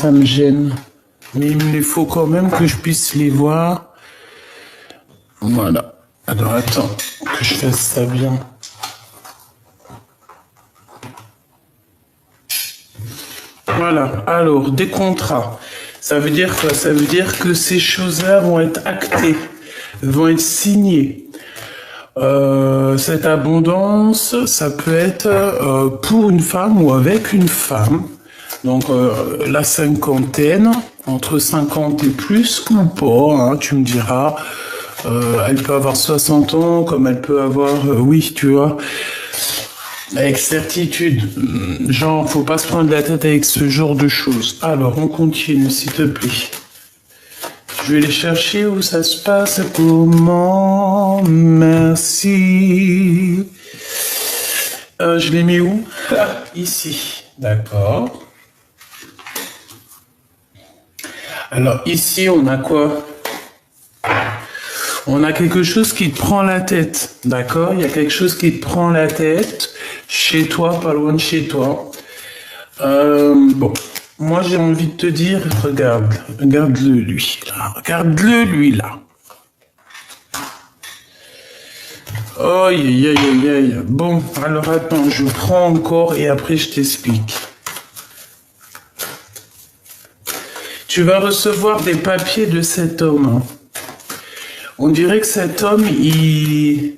Ça me gêne. Mais il faut quand même que je puisse les voir. Voilà. Alors attends, que je fasse ça bien. Voilà. Alors, des contrats. Ça veut dire quoi? Ça veut dire que ces choses-là vont être actées, vont être signées. Cette abondance, ça peut être pour une femme ou avec une femme. Donc la cinquantaine, entre 50 et plus ou pas, hein, tu me diras. Elle peut avoir 60 ans, comme elle peut avoir, oui, tu vois, avec certitude. Genre, faut pas se prendre la tête avec ce genre de choses. Alors, on continue, s'il te plaît. Je vais les chercher où ça se passe, comment, merci. Je les mets où? Ici, d'accord. Alors ici, on a quoi? On a quelque chose qui te prend la tête, d'accord? Il y a quelque chose qui te prend la tête, chez toi, pas loin de chez toi. Bon, moi j'ai envie de te dire, regarde-le lui, là. Regarde-le lui, là. Aïe, aïe, aïe, aïe. Bon, alors attends, je prends encore et après je t'explique. Tu vas recevoir des papiers de cet homme. On dirait que cet homme, je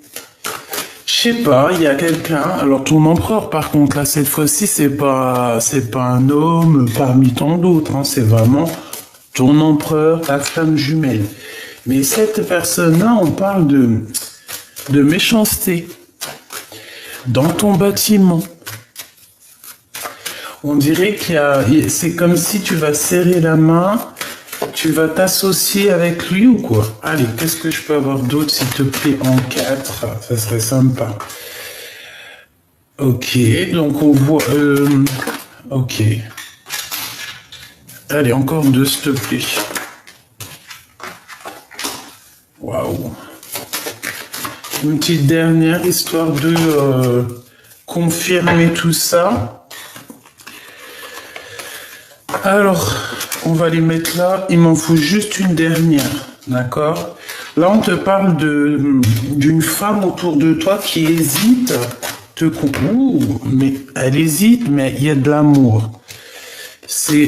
sais pas, il y a quelqu'un. Alors ton empereur, par contre, là, cette fois-ci, c'est pas un homme parmi tant d'autres. Hein, c'est vraiment ton empereur, ta femme jumelle. Mais cette personne-là, on parle de méchanceté dans ton bâtiment. On dirait c'est comme si tu vas serrer la main, tu vas t'associer avec lui ou quoi? Allez, qu'est-ce que je peux avoir d'autre, s'il te plaît, en 4? Ça serait sympa. Ok, donc on voit... ok. Allez, encore 2, s'il te plaît. Waouh. Une petite dernière, histoire de confirmer tout ça. Alors, on va les mettre là. Il m'en faut juste une dernière, d'accord? Là, on te parle d'une femme autour de toi qui hésite. Mais elle hésite, mais il y a de l'amour.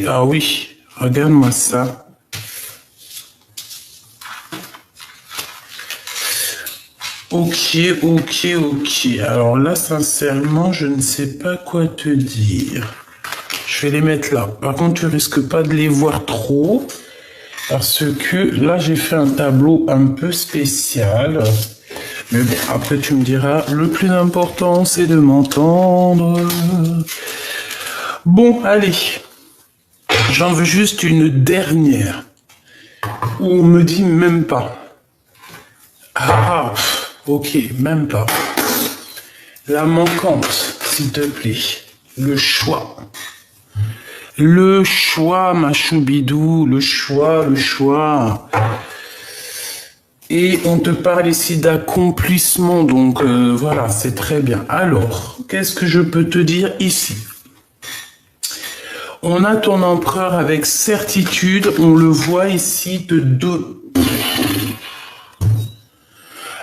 Ah oui, regarde-moi ça. Ok. Alors là, sincèrement, je ne sais pas quoi te dire. Je vais les mettre là. Par contre, tu risques pas de les voir trop. Parce que là, j'ai fait un tableau un peu spécial. Mais bon, après, tu me diras, le plus important, c'est de m'entendre. Bon, allez. J'en veux juste une dernière. Où on me dit même pas. Ok, même pas. La manquante, s'il te plaît. Le choix. Le choix, ma choubidou, le choix. Et on te parle ici d'accomplissement, donc voilà, c'est très bien. Alors, qu'est-ce que je peux te dire ici? On a ton empereur avec certitude, on le voit ici de deux.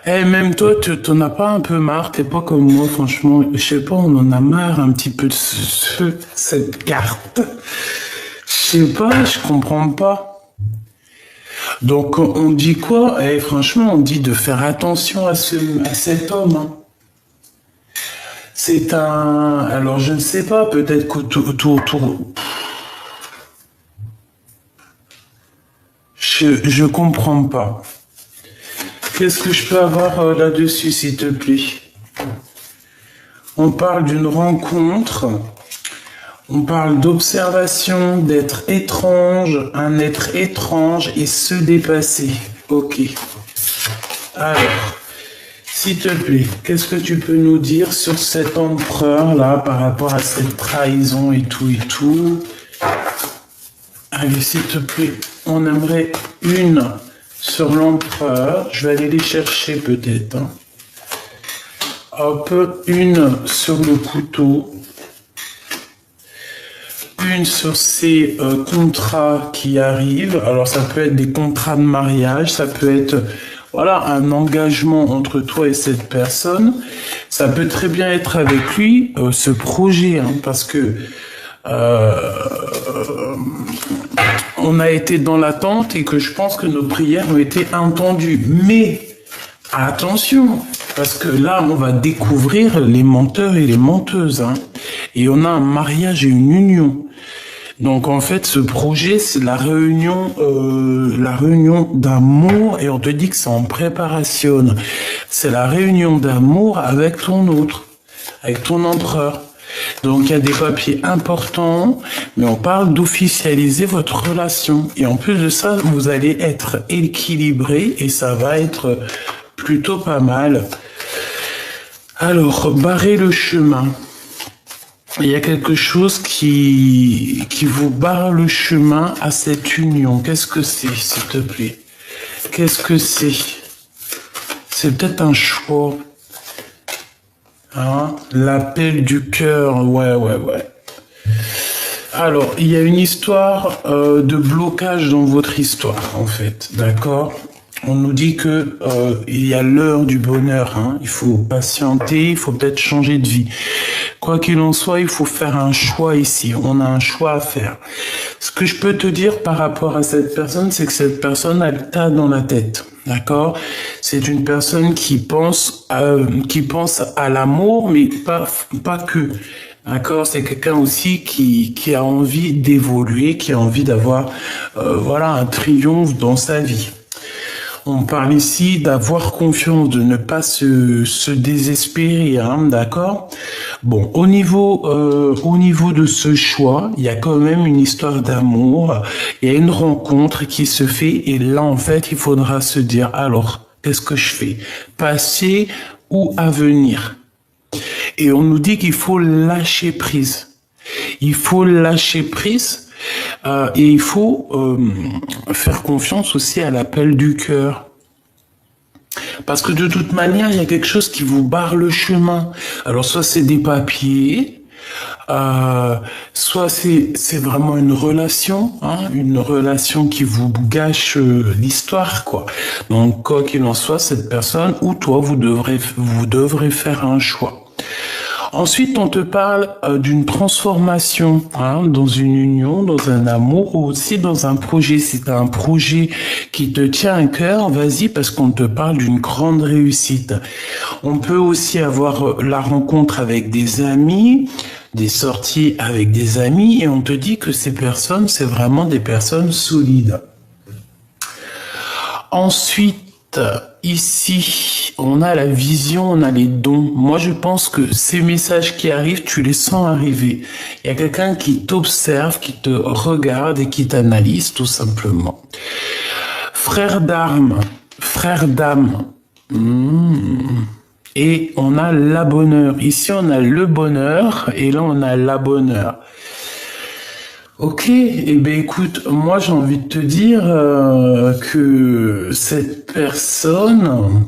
Même toi, t'en as pas un peu marre, t'es pas comme moi, franchement, je sais pas, on en a marre un petit peu de cette carte. Je sais pas, je comprends pas. Donc on dit quoi? Franchement, on dit de faire attention à cet homme. Hein. C'est un... Alors je ne sais pas, peut-être qu'autour... Je comprends pas. Qu'est-ce que je peux avoir là-dessus, s'il te plaît? On parle d'une rencontre, on parle d'observation, d'être étrange, un être étrange et se dépasser. Ok. Alors, s'il te plaît, qu'est-ce que tu peux nous dire sur cet empereur-là par rapport à cette trahison et tout? Allez, s'il te plaît, on aimerait une... sur l'empereur, je vais aller les chercher peut-être. Hein. Hop, une sur le couteau. lune sur ces contrats qui arrivent. Alors ça peut être des contrats de mariage, ça peut être voilà un engagement entre toi et cette personne. Ça peut très bien être avec lui ce projet, hein, parce que on a été dans l'attente et que je pense que nos prières ont été entendues. Mais attention, parce que là, on va découvrir les menteurs et les menteuses. Hein. Et on a un mariage et une union. Donc en fait, ce projet, c'est la réunion d'amour, et on te dit que c'est en préparation. C'est la réunion d'amour avec ton autre, avec ton empereur. Donc il y a des papiers importants, mais on parle d'officialiser votre relation. Et en plus de ça, vous allez être équilibré et ça va être plutôt pas mal. Alors, barrer le chemin. Il y a quelque chose qui vous barre le chemin à cette union. Qu'est-ce que c'est, s'il te plaît? Qu'est-ce que c'est? C'est peut-être un choix. Hein? L'appel du cœur. Ouais. Alors, il y a une histoire de blocage dans votre histoire, en fait. D'accord? On nous dit que il y a l'heure du bonheur. Hein? Il faut patienter, il faut peut-être changer de vie. Quoi qu'il en soit, il faut faire un choix ici. On a un choix à faire. Ce que je peux te dire par rapport à cette personne, c'est que cette personne a le tas dans la tête. D'accord? C'est une personne qui pense à l'amour, mais pas que. D'accord? C'est quelqu'un aussi qui a envie d'évoluer, qui a envie d'avoir voilà un triomphe dans sa vie. On parle ici d'avoir confiance, de ne pas se désespérer, hein, d'accord? Bon, au niveau de ce choix, il y a quand même une histoire d'amour, il y a une rencontre qui se fait, et là, en fait, il faudra se dire, alors, qu'est-ce que je fais? Passé ou avenir? Et on nous dit qu'il faut lâcher prise. Il faut lâcher prise. Et il faut faire confiance aussi à l'appel du cœur. Parce que de toute manière, il y a quelque chose qui vous barre le chemin. Alors soit c'est des papiers, soit c'est vraiment une relation qui vous gâche l'histoire, quoi. Donc quoi qu'il en soit, cette personne ou toi, vous devrez faire un choix. Ensuite, on te parle d'une transformation dans une union, dans un amour ou aussi dans un projet. Si tu as un projet qui te tient à cœur, vas-y, parce qu'on te parle d'une grande réussite. On peut aussi avoir la rencontre avec des amis, des sorties avec des amis, et on te dit que ces personnes, c'est vraiment des personnes solides. Ensuite, ici, on a la vision, on a les dons. Moi, je pense que ces messages qui arrivent, tu les sens arriver. Il y a quelqu'un qui t'observe, qui te regarde et qui t'analyse, tout simplement. Frère d'armes, frère d'âme. Et on a la bonheur. Ici, on a le bonheur et là, on a la bonheur. Ok, eh bien écoute, moi j'ai envie de te dire que cette personne,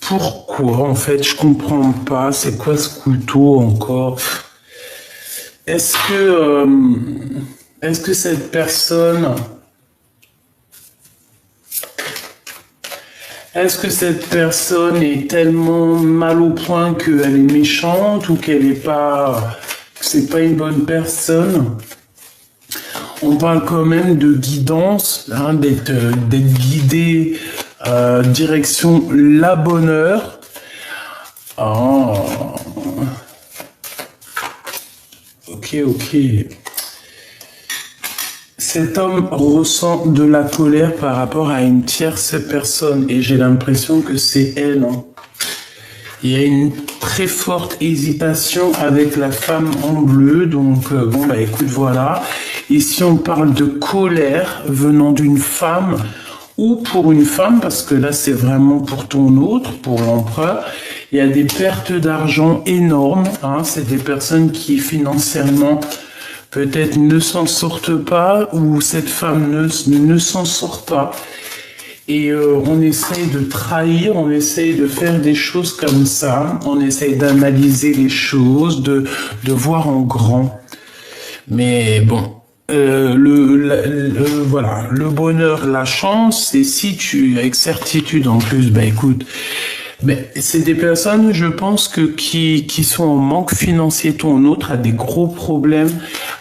pourquoi en fait, je comprends pas, c'est quoi ce couteau encore? Est-ce que cette personne, est tellement mal au point qu'elle est méchante ou que c'est pas une bonne personne? On parle quand même de guidance, d'être guidé direction la bonheur. Oh. Ok. Cet homme ressent de la colère par rapport à une tierce personne et j'ai l'impression que c'est elle. Hein. Il y a une très forte hésitation avec la femme en bleu, donc écoute, voilà. Ici on parle de colère venant d'une femme ou pour une femme, parce que là c'est vraiment pour ton autre, pour l'empereur. Il y a des pertes d'argent énormes, c'est des personnes qui financièrement peut-être ne s'en sortent pas, ou cette femme ne s'en sort pas. Et on essaye de trahir, on essaye de faire des choses comme ça, on essaye d'analyser les choses, de voir en grand. Mais bon, voilà, le bonheur, la chance, c'est si tu, avec certitude en plus, bah écoute, mais c'est des personnes, je pense que qui sont en manque financier. Ton autre a des gros problèmes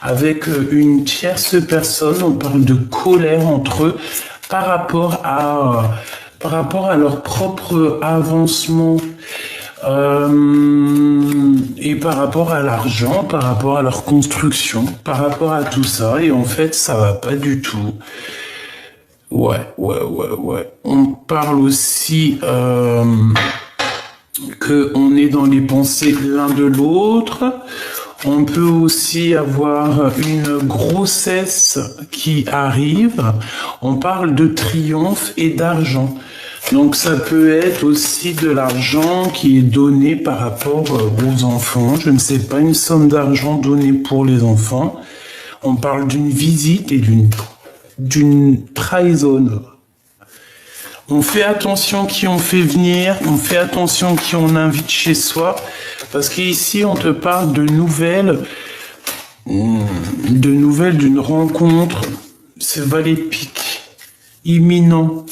avec une tierce personne. On parle de colère entre eux par rapport à leur propre avancement et par rapport à l'argent, par rapport à leur construction, par rapport à tout ça. Et en fait, ça va pas du tout. Ouais. On parle aussi que on est dans les pensées l'un de l'autre. On peut aussi avoir une grossesse qui arrive. On parle de triomphe et d'argent. Donc ça peut être aussi de l'argent qui est donné par rapport aux enfants. Je ne sais pas, une somme d'argent donnée pour les enfants. On parle d'une visite et d'une trahison. On fait attention qui on fait venir, on fait attention qui on invite chez soi, parce qu'ici on te parle de nouvelles d'une rencontre, c'est valet de pique, imminent.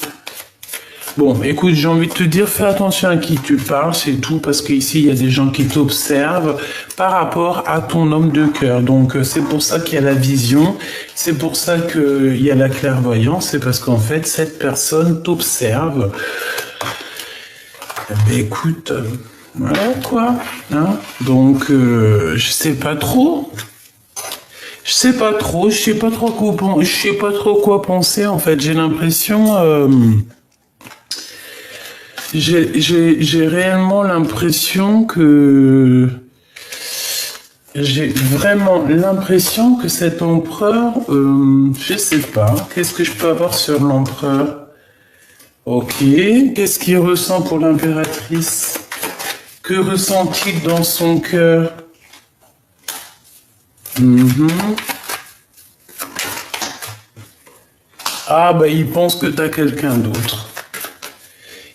Bon, écoute, j'ai envie de te dire, fais attention à qui tu parles, c'est tout, parce qu'ici, il y a des gens qui t'observent par rapport à ton homme de cœur. Donc, c'est pour ça qu'il y a la vision, c'est pour ça qu'il y a la clairvoyance, c'est parce qu'en fait, cette personne t'observe. Ben, écoute, voilà quoi, hein. Donc, je sais pas trop. Je sais pas trop quoi penser, en fait. J'ai l'impression... J'ai réellement l'impression que... J'ai vraiment l'impression que cet empereur... je sais pas. Qu'est-ce que je peux avoir sur l'empereur? Ok. Qu'est-ce qu'il ressent pour l'impératrice? Que ressent-il dans son cœur? Ah bah il pense que t'as quelqu'un d'autre.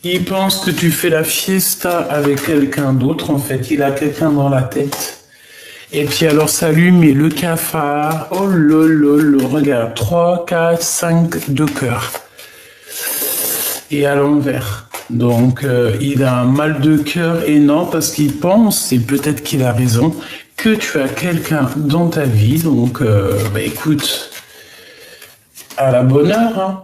Il pense que tu fais la fiesta avec quelqu'un d'autre, en fait. Il a quelqu'un dans la tête. Et puis alors, ça lui met le cafard. Oh lolo, regarde. 3, 4, 5 de cœur. Et à l'envers. Donc, il a un mal de cœur énorme parce qu'il pense, et peut-être qu'il a raison, que tu as quelqu'un dans ta vie. Donc, bah écoute, à la bonne heure, hein.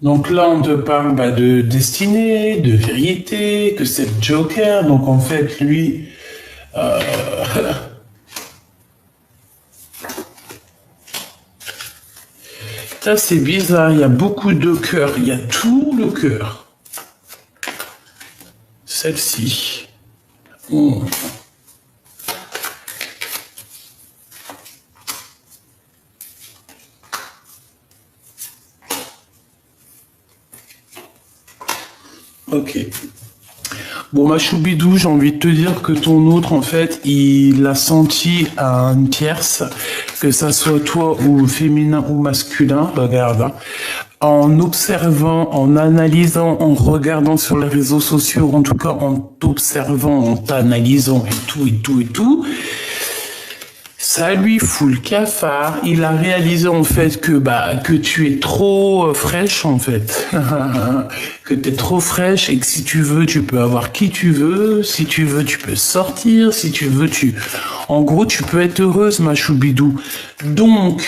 Donc là, on te parle de destinée, de vérité, que c'est le Joker. Donc en fait, lui... Ça, c'est bizarre. Il y a beaucoup de cœur. Il y a tout le cœur. Celle-ci. Oh. Ok. Bon, ma choubidou, j'ai envie de te dire que ton autre, en fait, il l'a senti à une tierce, que ça soit toi ou féminin ou masculin, regarde, hein, en observant, en analysant, en regardant sur les réseaux sociaux, en tout cas en t'observant, en t'analysant et tout, ça lui fout le cafard. Il a réalisé en fait que tu es trop fraîche en fait, que t'es trop fraîche et que si tu veux, tu peux avoir qui tu veux. Si tu veux, tu peux sortir. Si tu veux, en gros, tu peux être heureuse, ma choubidou. Donc,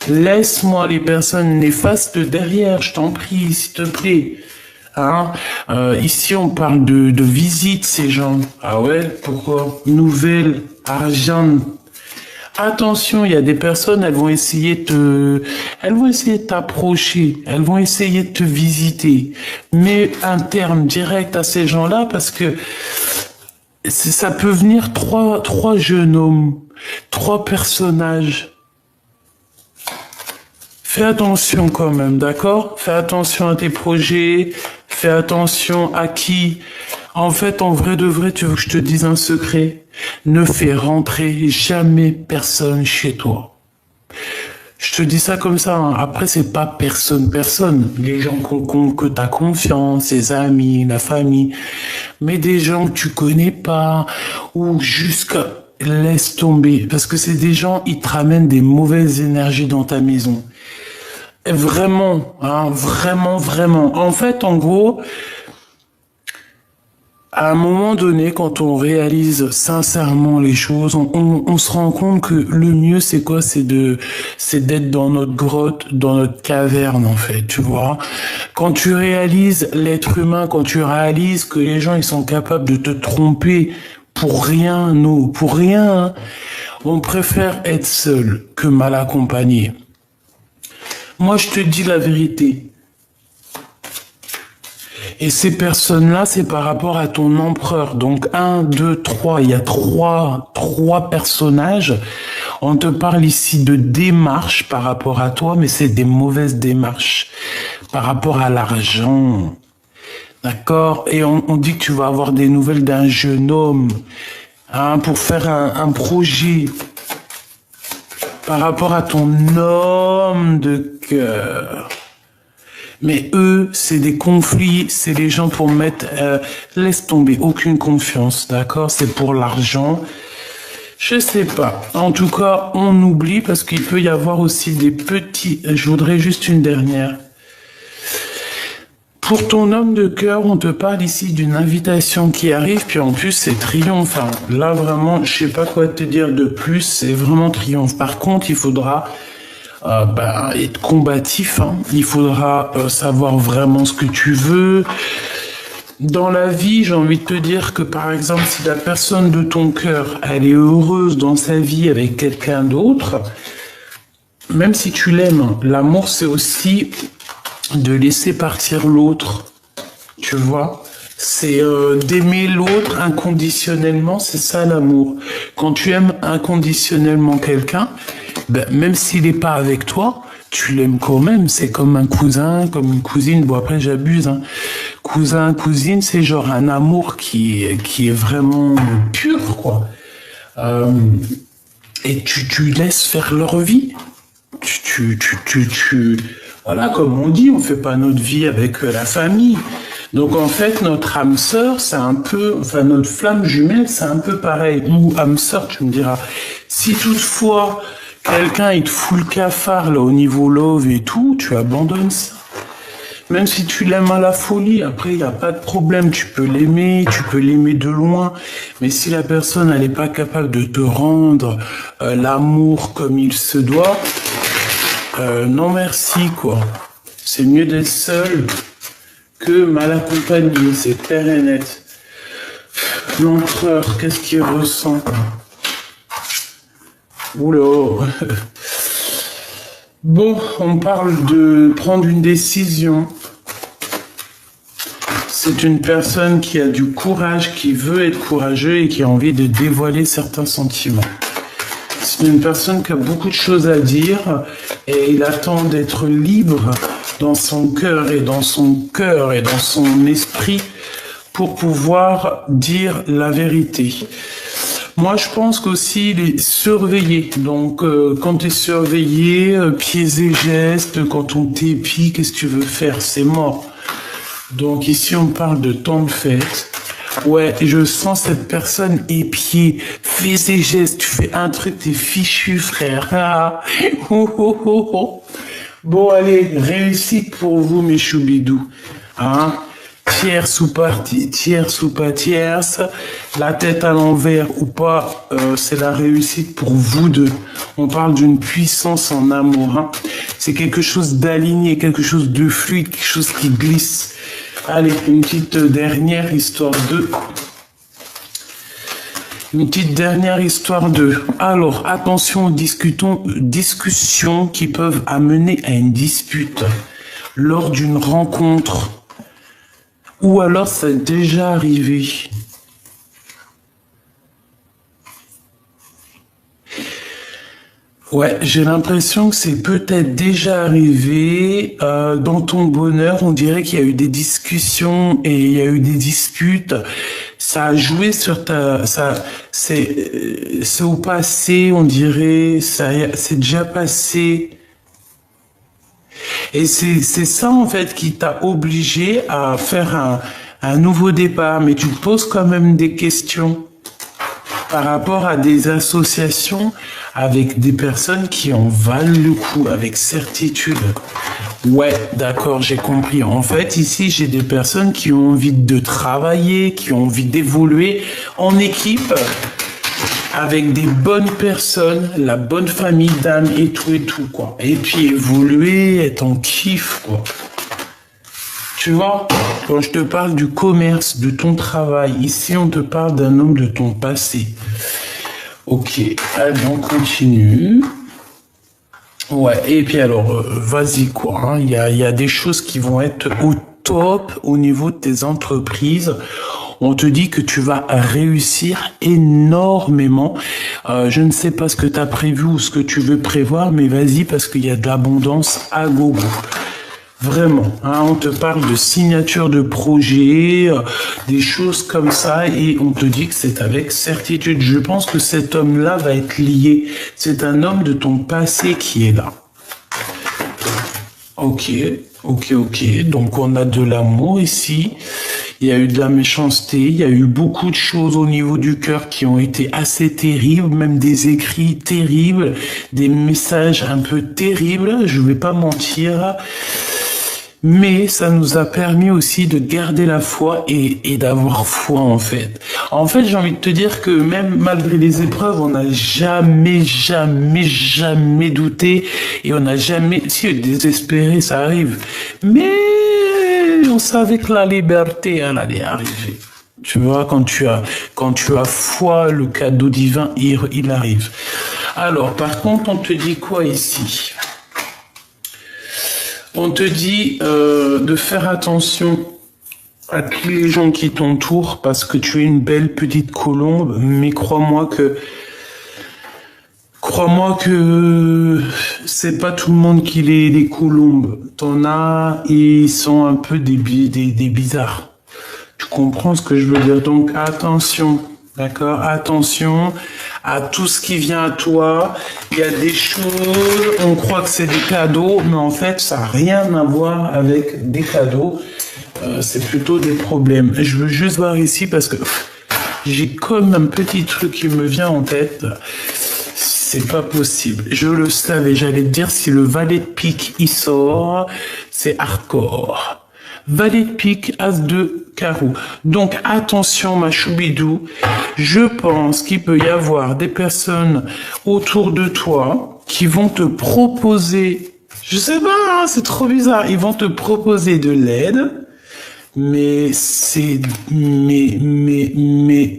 laisse-moi les personnes néfastes derrière, je t'en prie, s'il te plaît. Hein, ici, on parle de visite, ces gens. Ah ouais, pourquoi? Nouvelle, argent. Attention, il y a des personnes, elles vont essayer de t'approcher, elles vont essayer de te visiter. Mais un terme direct à ces gens-là, parce que ça peut venir trois jeunes hommes, 3 personnages. Fais attention quand même, d'accord? Fais attention à tes projets, fais attention à qui. En fait, en vrai de vrai, tu veux que je te dise un secret? Ne fais rentrer jamais personne chez toi. Je te dis ça comme ça, hein. Après, c'est pas personne. Les gens que t'as confiance, les amis, la famille. Mais des gens que tu connais pas, ou jusqu'à, laisse tomber. Parce que c'est des gens, ils te ramènent des mauvaises énergies dans ta maison. Et vraiment, hein, vraiment. En fait, en gros, à un moment donné, quand on réalise sincèrement les choses, on se rend compte que le mieux, c'est quoi? C'est d'être dans notre grotte, dans notre caverne, en fait, tu vois. Quand tu réalises l'être humain, quand tu réalises que les gens, ils sont capables de te tromper pour rien, pour rien, hein, on préfère être seul que mal accompagné. Moi, je te dis la vérité. Et ces personnes-là, c'est par rapport à ton empereur. Donc, un, deux, trois. Il y a trois personnages. On te parle ici de démarches par rapport à toi, mais c'est des mauvaises démarches par rapport à l'argent. D'accord? Et on dit que tu vas avoir des nouvelles d'un jeune homme, hein, pour faire un projet par rapport à ton homme de cœur. Mais eux, c'est des conflits, c'est les gens pour mettre... laisse tomber, aucune confiance, d'accord? C'est pour l'argent. Je sais pas. En tout cas, on oublie parce qu'il peut y avoir aussi des petits... Je voudrais juste une dernière. Pour ton homme de cœur, on te parle ici d'une invitation qui arrive, puis en plus, c'est triomphant. Là, vraiment, je sais pas quoi te dire de plus, c'est vraiment triomphe. Par contre, il faudra... être combatif, hein. Il faudra savoir vraiment ce que tu veux. Dans la vie, j'ai envie de te dire que par exemple, si la personne de ton cœur, elle est heureuse dans sa vie avec quelqu'un d'autre, même si tu l'aimes, l'amour c'est aussi de laisser partir l'autre, tu vois. C'est d'aimer l'autre inconditionnellement, c'est ça l'amour. Quand tu aimes inconditionnellement quelqu'un, ben, même s'il n'est pas avec toi, tu l'aimes quand même. C'est comme un cousin, comme une cousine. Bon, après, j'abuse, hein. Cousin, cousine, c'est genre un amour qui est vraiment pur, quoi. Et tu laisses faire leur vie. Voilà, comme on dit, on fait pas notre vie avec la famille. Donc en fait, notre âme sœur, c'est un peu, enfin notre flamme jumelle, c'est un peu pareil. Ou âme sœur, tu me diras. Si toutefois quelqu'un il te fout le cafard là au niveau love et tout, tu abandonnes ça. Même si tu l'aimes à la folie, après il n'y a pas de problème, tu peux l'aimer de loin. Mais si la personne elle n'est pas capable de te rendre l'amour comme il se doit, non merci quoi. C'est mieux d'être seul que mal accompagné, c'est clair et net. L'empereur, qu'est-ce qu'il ressent? Oula. Bon, on parle de prendre une décision. C'est une personne qui a du courage, qui veut être courageux et qui a envie de dévoiler certains sentiments. C'est une personne qui a beaucoup de choses à dire et il attend d'être libre dans son cœur et dans son esprit pour pouvoir dire la vérité. Moi, je pense qu'aussi, il est surveillé. Donc, quand tu es surveillé, pieds et gestes, quand on t'épie, qu'est-ce que tu veux faire? C'est mort. Donc, ici, on parle de temps de fête. Ouais, je sens cette personne épiée. Fais ses gestes, tu fais un truc, t'es fichu, frère. Ah. Oh, oh, oh, oh. Bon, allez, réussite pour vous, mes choubidous. Hein? Tierce ou pas tierce, la tête à l'envers ou pas, c'est la réussite pour vous deux. On parle d'une puissance en amour. Hein. C'est quelque chose d'aligné, quelque chose de fluide, quelque chose qui glisse. Allez, une petite dernière histoire de... Une petite dernière histoire de... Alors, attention aux discussions qui peuvent amener à une dispute lors d'une rencontre. Ou alors, ça est déjà arrivé. Ouais, j'ai l'impression que c'est peut-être déjà arrivé. Dans ton bonheur, on dirait qu'il y a eu des discussions et il y a eu des disputes. Ça a joué sur c'est au passé, on dirait, c'est déjà passé. Et c'est ça, en fait, qui t'a obligé à faire un nouveau départ. Mais tu te poses quand même des questions par rapport à des associations avec des personnes qui en valent le coup, avec certitude. Ouais, d'accord, j'ai compris. En fait, ici, j'ai des personnes qui ont envie de travailler, qui ont envie d'évoluer en équipe, avec des bonnes personnes, la bonne famille d'âme et tout, quoi. Et puis évoluer, être en kiff, quoi. Tu vois, quand je te parle du commerce, de ton travail, ici on te parle d'un homme de ton passé. Ok, allez, on continue. Ouais, et puis alors, vas-y quoi, hein. Il y a des choses qui vont être au top au niveau de tes entreprises. On te dit que tu vas réussir énormément. Je ne sais pas ce que tu as prévu ou ce que tu veux prévoir, mais vas-y parce qu'il y a de l'abondance à gogo. Vraiment, hein, on te parle de signature de projet, des choses comme ça, et on te dit que c'est avec certitude. Je pense que cet homme-là va être lié. C'est un homme de ton passé qui est là. Ok. Donc on a de l'amour ici. Il y a eu de la méchanceté, il y a eu beaucoup de choses au niveau du cœur qui ont été assez terribles, même des écrits terribles, des messages un peu terribles, je vais pas mentir. Mais ça nous a permis aussi de garder la foi et d'avoir foi en fait. En fait, j'ai envie de te dire que même malgré les épreuves, on n'a jamais douté et on n'a jamais, si désespéré, ça arrive. Mais on savait que la liberté, elle allait arriver. Tu vois, quand tu as foi, le cadeau divin, il arrive. Alors, par contre, on te dit quoi ici ? On te dit de faire attention à tous les gens qui t'entourent parce que tu es une belle petite colombe, mais crois-moi que c'est pas tout le monde qui est des colombes. T'en as, ils sont un peu des bizarres. Tu comprends ce que je veux dire? Donc attention. D'accord? Attention à tout ce qui vient à toi. Il y a des choses, on croit que c'est des cadeaux, mais en fait, ça n'a rien à voir avec des cadeaux. C'est plutôt des problèmes. Je veux juste voir ici parce que j'ai comme un petit truc qui me vient en tête. C'est pas possible. Je le savais, j'allais te dire si le valet de pique il sort, c'est hardcore. Valet de pique, as de carreau. Donc attention ma choubidou, je pense qu'il peut y avoir des personnes autour de toi qui vont te proposer, je sais pas, hein, c'est trop bizarre, ils vont te proposer de l'aide, mais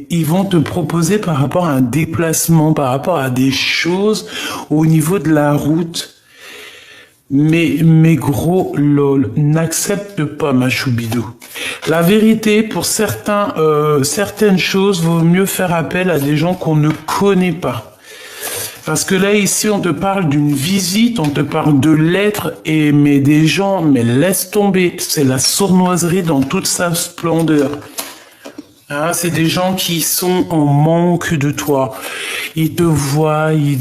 ils vont te proposer par rapport à un déplacement, par rapport à des choses au niveau de la route. Mais gros lol, n'accepte pas ma choubidou. La vérité, pour certaines choses, vaut mieux faire appel à des gens qu'on ne connaît pas. Parce que là, ici, on te parle d'une visite, on te parle de lettres, mais des gens, mais laisse tomber. C'est la sournoiserie dans toute sa splendeur. Hein, c'est des gens qui sont en manque de toi. Ils te voient et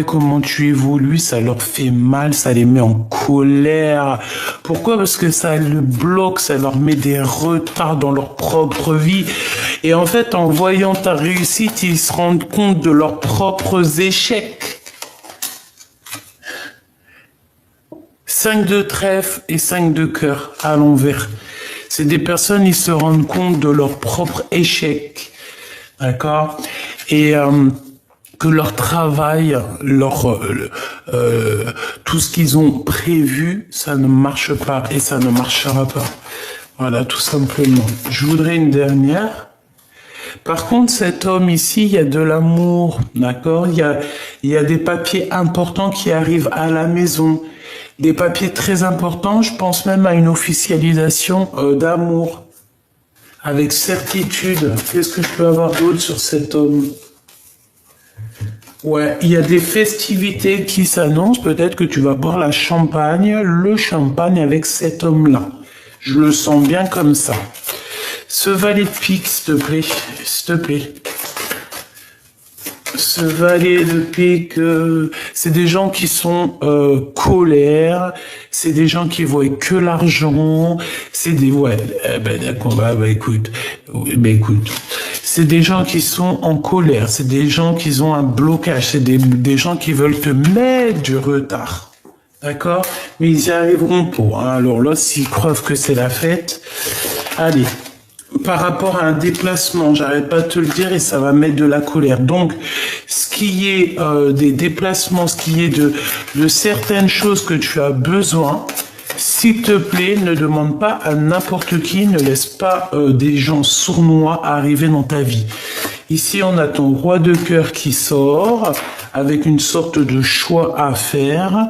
comment tu évolues, ça leur fait mal, ça les met en colère. Pourquoi? Parce que ça le bloque, ça leur met des retards dans leur propre vie. Et en fait, en voyant ta réussite, ils se rendent compte de leurs propres échecs. 5 de trèfle et 5 de cœur à l'envers. C'est des personnes, ils se rendent compte de leur propre échec, d'accord? Et que leur travail, tout ce qu'ils ont prévu, ça ne marche pas et ça ne marchera pas. Voilà, tout simplement. Je voudrais une dernière. Par contre, cet homme ici, il y a de l'amour, d'accord? Il y a des papiers importants qui arrivent à la maison. Des papiers très importants, je pense même à une officialisation d'amour. Avec certitude. Qu'est-ce que je peux avoir d'autre sur cet homme? Ouais, il y a des festivités qui s'annoncent. Peut-être que tu vas boire le champagne avec cet homme-là. Je le sens bien comme ça. Ce valet de pique, s'il te plaît. ce valet de pique, c'est des gens qui sont colères, c'est des gens qui voient que l'argent, c'est des d'accord, écoute, c'est des gens qui sont en colère, c'est des gens qui ont un blocage, c'est des gens qui veulent te mettre du retard. D'accord? Mais ils y arriveront pas. Hein. Alors là, s'ils croient que c'est la fête, allez. Par rapport à un déplacement, j'arrête pas de te le dire et ça va mettre de la colère. Donc, ce qui est des déplacements, ce qui est de certaines choses que tu as besoin, s'il te plaît, ne demande pas à n'importe qui, ne laisse pas des gens sournois arriver dans ta vie. Ici, on a ton roi de cœur qui sort avec une sorte de choix à faire.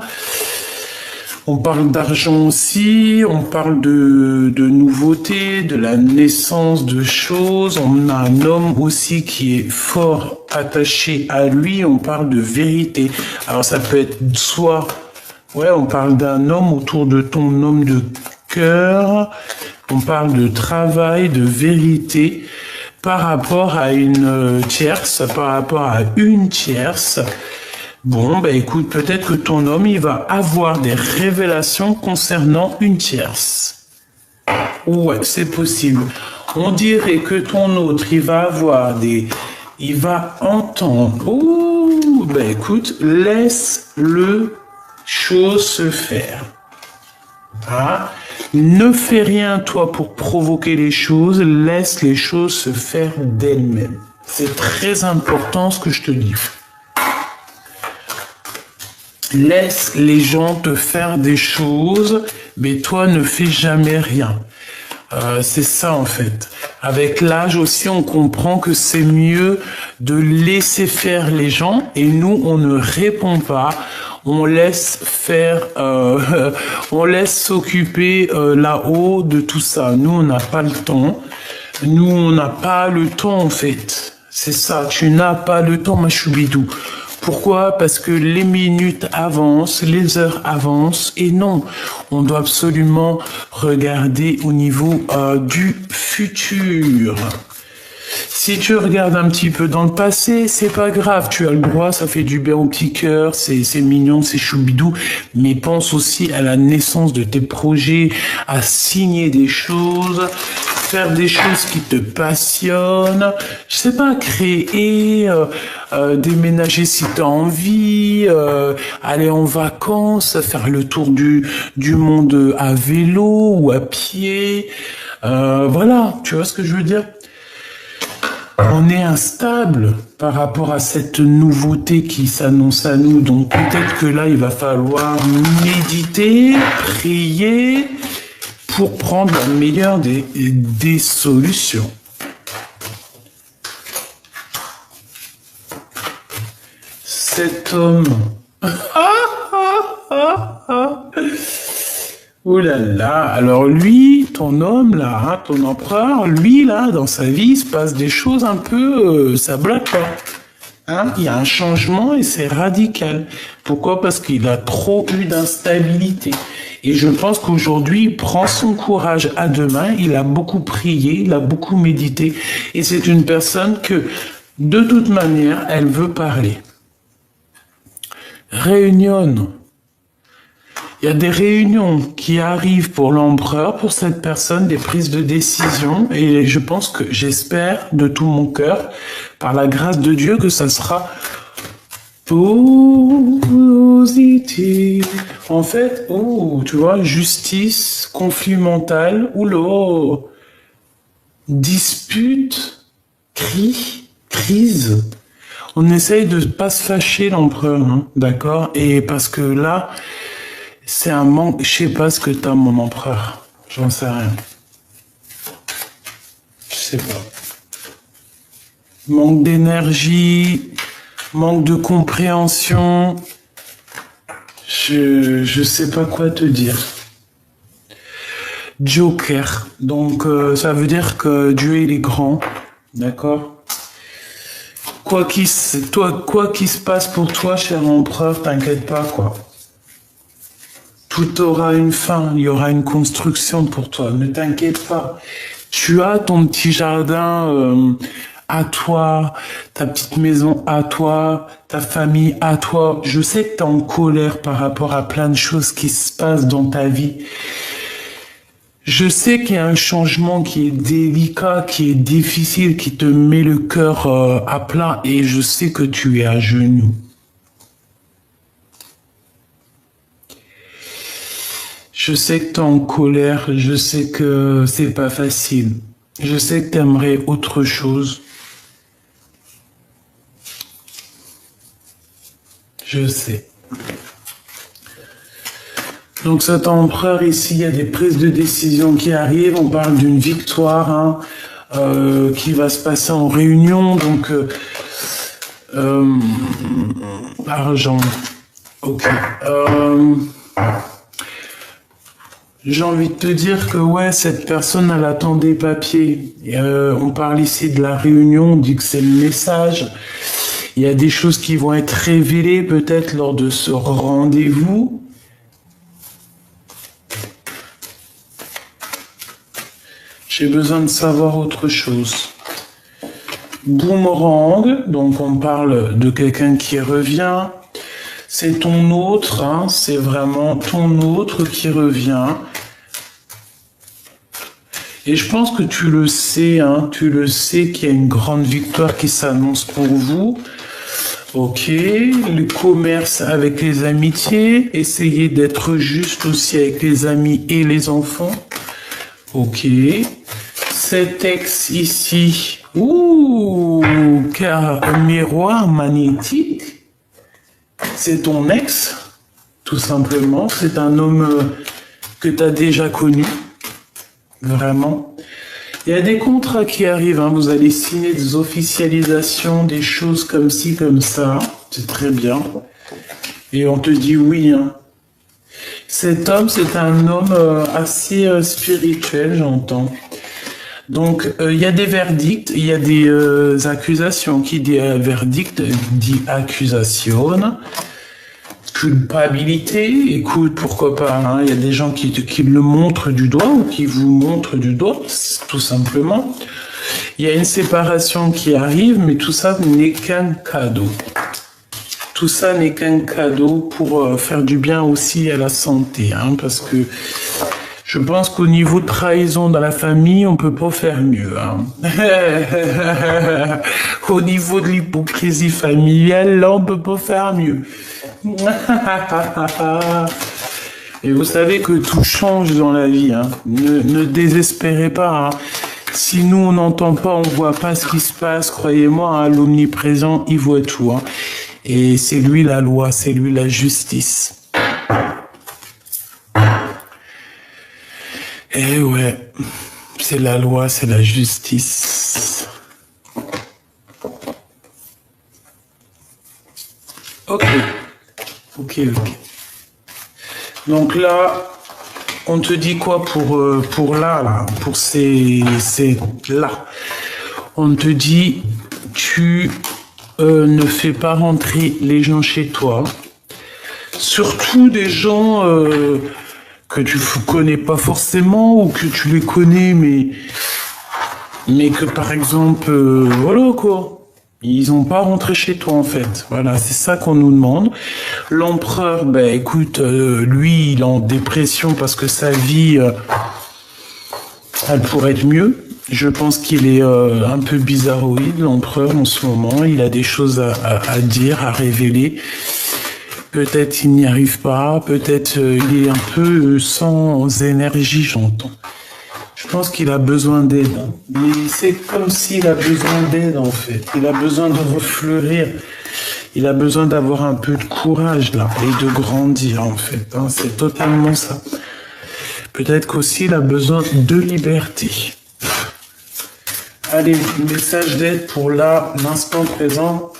On parle d'argent aussi, on parle de nouveautés, de la naissance de choses. On a un homme aussi qui est fort attaché à lui, on parle de vérité. Alors ça peut être soit, on parle d'un homme autour de ton homme de cœur, on parle de travail, de vérité, par rapport à une tierce, par rapport à une tierce. Bon, écoute, peut-être que ton homme, il va avoir des révélations concernant une tierce. Ouais, c'est possible. On dirait que ton autre, il va avoir il va entendre. Ouh, écoute, laisse le chose se faire. Hein? Ne fais rien, toi, pour provoquer les choses. Laisse les choses se faire d'elles-mêmes. C'est très important ce que je te dis. Laisse les gens te faire des choses, mais toi ne fais jamais rien. C'est ça en fait. Avec l'âge aussi, on comprend que c'est mieux de laisser faire les gens et nous, on ne répond pas. On laisse faire, on laisse s'occuper là-haut de tout ça. Nous, on n'a pas le temps. Nous, on n'a pas le temps en fait. C'est ça, tu n'as pas le temps, ma choubidou. Pourquoi? Parce que les minutes avancent, les heures avancent, et non, on doit absolument regarder au niveau du futur. Si tu regardes un petit peu dans le passé, c'est pas grave, tu as le droit, ça fait du bien au petit cœur, c'est mignon, c'est choubidou, mais pense aussi à la naissance de tes projets, à signer des choses, faire des choses qui te passionnent, je sais pas, créer, déménager si tu as envie, aller en vacances, faire le tour du monde à vélo ou à pied, voilà, tu vois ce que je veux dire? On est instable par rapport à cette nouveauté qui s'annonce à nous. Donc peut-être que là, il va falloir méditer, prier pour prendre la meilleure des solutions. Cet homme... Oh là là, alors lui, ton homme là, hein, ton empereur, lui là, dans sa vie, il se passe des choses un peu, ça bloque pas. Hein, il y a un changement et c'est radical. Pourquoi? Parce qu'il a trop eu d'instabilité. Et je pense qu'aujourd'hui, il prend son courage à deux mains, il a beaucoup prié, il a beaucoup médité. Et c'est une personne que, de toute manière, elle veut parler. Réunion. Il y a des réunions qui arrivent pour l'empereur, pour cette personne, des prises de décision, et je pense que, j'espère de tout mon cœur, par la grâce de Dieu, que ça sera positif. En fait, tu vois, justice, conflit mental, dispute, crise. On essaye de pas se fâcher l'empereur, hein, d'accord? Et parce que là, c'est un manque, je sais pas ce que t'as, mon empereur. J'en sais rien. Je sais pas. Manque d'énergie, manque de compréhension. Je sais pas quoi te dire. Joker. Donc, ça veut dire que Dieu, il est grand. D'accord? Quoi qu'il se passe pour toi, cher empereur, t'inquiète pas, quoi. Tout aura une fin, il y aura une construction pour toi, ne t'inquiète pas. Tu as ton petit jardin à toi, ta petite maison à toi, ta famille à toi. Je sais que tu es en colère par rapport à plein de choses qui se passent dans ta vie. Je sais qu'il y a un changement qui est délicat, qui est difficile, qui te met le cœur à plat et je sais que tu es à genoux. Je sais que tu es en colère, je sais que c'est pas facile. Je sais que tu aimerais autre chose. Je sais. Donc cet empereur ici, il y a des prises de décision qui arrivent. On parle d'une victoire hein, qui va se passer en réunion. Donc argent. Ok. J'ai envie de te dire que ouais, cette personne, elle attend des papiers. On parle ici de la réunion, on dit que c'est le message. Il y a des choses qui vont être révélées peut-être lors de ce rendez-vous. J'ai besoin de savoir autre chose. Boomerang, donc on parle de quelqu'un qui revient. C'est ton autre, hein, c'est vraiment ton autre qui revient. Et je pense que tu le sais, hein, qu'il y a une grande victoire qui s'annonce pour vous. Ok, le commerce avec les amitiés, essayez d'être juste aussi avec les amis et les enfants. Ok, cet ex ici, ouh, car un miroir magnétique. C'est ton ex, tout simplement. C'est un homme que tu as déjà connu, vraiment. Il y a des contrats qui arrivent, hein. Vous allez signer des officialisations, des choses comme ci, comme ça. C'est très bien. Et on te dit oui. Hein. Cet homme, c'est un homme assez spirituel, j'entends. Donc, il y a des verdicts, il y a des accusations. Qui dit verdict dit accusation. Culpabilité, écoute, pourquoi pas, hein, il y a des gens qui le montrent du doigt ou qui vous montrent du doigt, tout simplement. Il y a une séparation qui arrive, mais tout ça n'est qu'un cadeau. Tout ça n'est qu'un cadeau pour faire du bien aussi à la santé, hein, parce que je pense qu'au niveau de trahison dans la famille, on peut pas faire mieux. Hein. Au niveau de l'hypocrisie familiale, là, on peut pas faire mieux. Et vous savez que tout change dans la vie. Hein. Ne désespérez pas. Hein. Si nous, on n'entend pas, on voit pas ce qui se passe, croyez-moi, hein, l'omniprésent, il voit tout. Hein. Et c'est lui la loi, c'est lui la justice. Eh ouais, c'est la loi, c'est la justice. Ok. Donc là, on te dit quoi pour là, pour ces là. On te dit, tu ne fais pas rentrer les gens chez toi. Surtout des gens que tu connais pas forcément ou que tu les connais, mais que par exemple, voilà quoi. Ils n'ont pas rentré chez toi en fait. Voilà, c'est ça qu'on nous demande. L'empereur, ben écoute, lui, il est en dépression parce que sa vie, elle pourrait être mieux. Je pense qu'il est un peu bizarroïde, l'empereur en ce moment. Il a des choses à dire, à révéler. Peut-être il n'y arrive pas, peut-être il est un peu sans énergie, j'entends. Je pense qu'il a besoin d'aide. Mais c'est comme s'il a besoin d'aide, en fait. Il a besoin de refleurir. Il a besoin d'avoir un peu de courage, là, et de grandir, en fait. Hein. C'est totalement ça. Peut-être qu'aussi, il a besoin de liberté. Allez, message d'aide pour là, l'instant présent.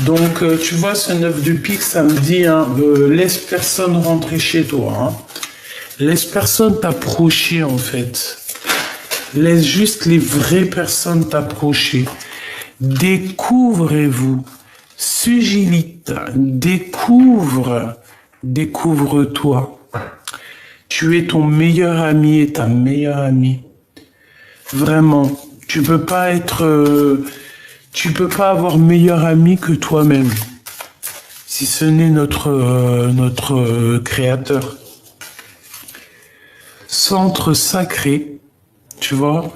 Donc, tu vois, ce 9 de pique, ça me dit, hein, laisse personne rentrer chez toi, hein. Laisse personne t'approcher, en fait. Laisse juste les vraies personnes t'approcher. Découvrez-vous. Sugilite. Découvre-toi. Tu es ton meilleur ami et ta meilleure amie. Vraiment. Tu peux pas être... tu peux pas avoir meilleur ami que toi-même. Si ce n'est notre créateur. Centre sacré, tu vois,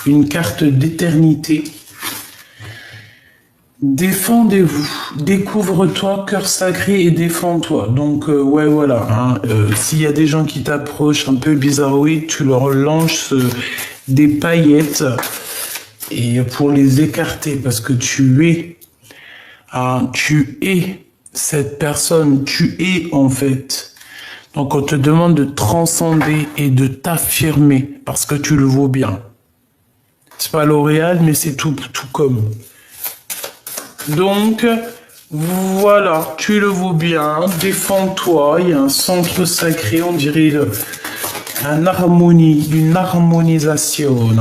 une carte d'éternité. Défendez-vous, découvre-toi, cœur sacré et défends-toi. Donc, ouais, voilà. Hein, s'il y a des gens qui t'approchent un peu bizarroïdes, tu leur lances des paillettes et pour les écarter, parce que tu es cette personne, tu es en fait. Donc, on te demande de transcender et de t'affirmer, parce que tu le vaux bien. C'est pas L'Oréal, mais c'est tout comme. Donc, voilà, tu le vaux bien, défends-toi, il y a un centre sacré, on dirait une harmonisation.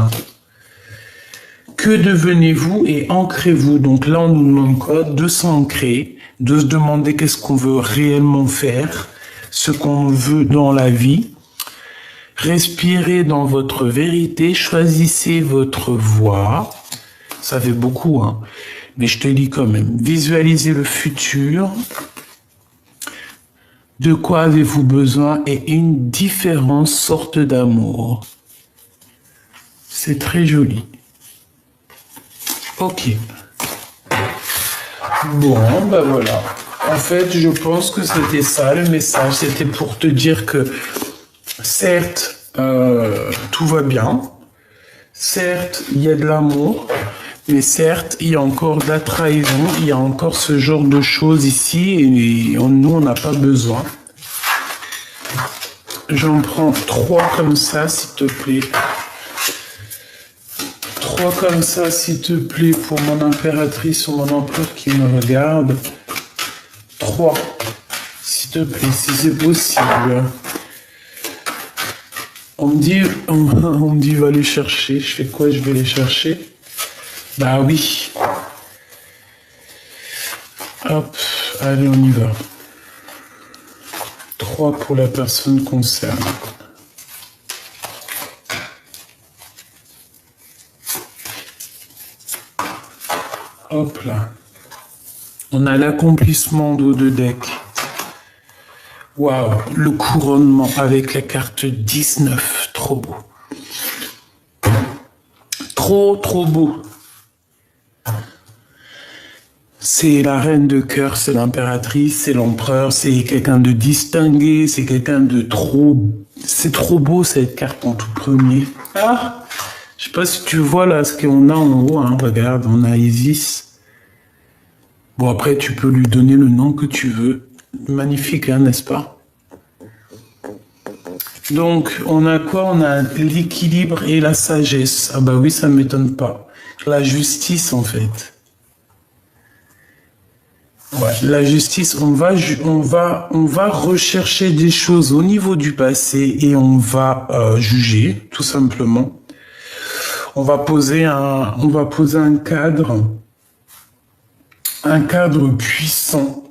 Que devenez-vous et ancrez-vous? Donc là, on nous demande quoi? De s'ancrer, de se demander qu'est-ce qu'on veut réellement faire, ce qu'on veut dans la vie. Respirez dans votre vérité, choisissez votre voie. Ça fait beaucoup, hein. Mais je te lis quand même. Visualisez le futur. De quoi avez-vous besoin et une différente sorte d'amour. C'est très joli. Ok. Bon, ben voilà. En fait, je pense que c'était ça le message. C'était pour te dire que, certes, tout va bien. Certes, il y a de l'amour. Mais certes, il y a encore de la trahison, il y a encore ce genre de choses ici, et nous, on n'a pas besoin. J'en prends 3 comme ça, s'il te plaît. 3 comme ça, s'il te plaît, pour mon impératrice ou mon empereur qui me regarde. 3, s'il te plaît, si c'est possible. On me dit, va les chercher. Je fais quoi? Je vais les chercher. Bah oui. Hop, allez, on y va. 3 pour la personne concernée. Hop là. On a l'accomplissement d'eau de deck. Waouh, le couronnement avec la carte 19. Trop beau. Trop beau. C'est la reine de cœur, c'est l'impératrice, c'est l'empereur, c'est quelqu'un de distingué, c'est quelqu'un de trop... C'est trop beau cette carte en tout premier. Ah, je sais pas si tu vois là ce qu'on a en haut, hein. Regarde, on a Isis. Bon, après tu peux lui donner le nom que tu veux. Magnifique, hein, n'est-ce pas? Donc, on a quoi? On a l'équilibre et la sagesse. Ah bah oui, ça ne m'étonne pas. La justice, en fait. Ouais, la justice, on va rechercher des choses au niveau du passé et on va juger, tout simplement. On va poser un cadre puissant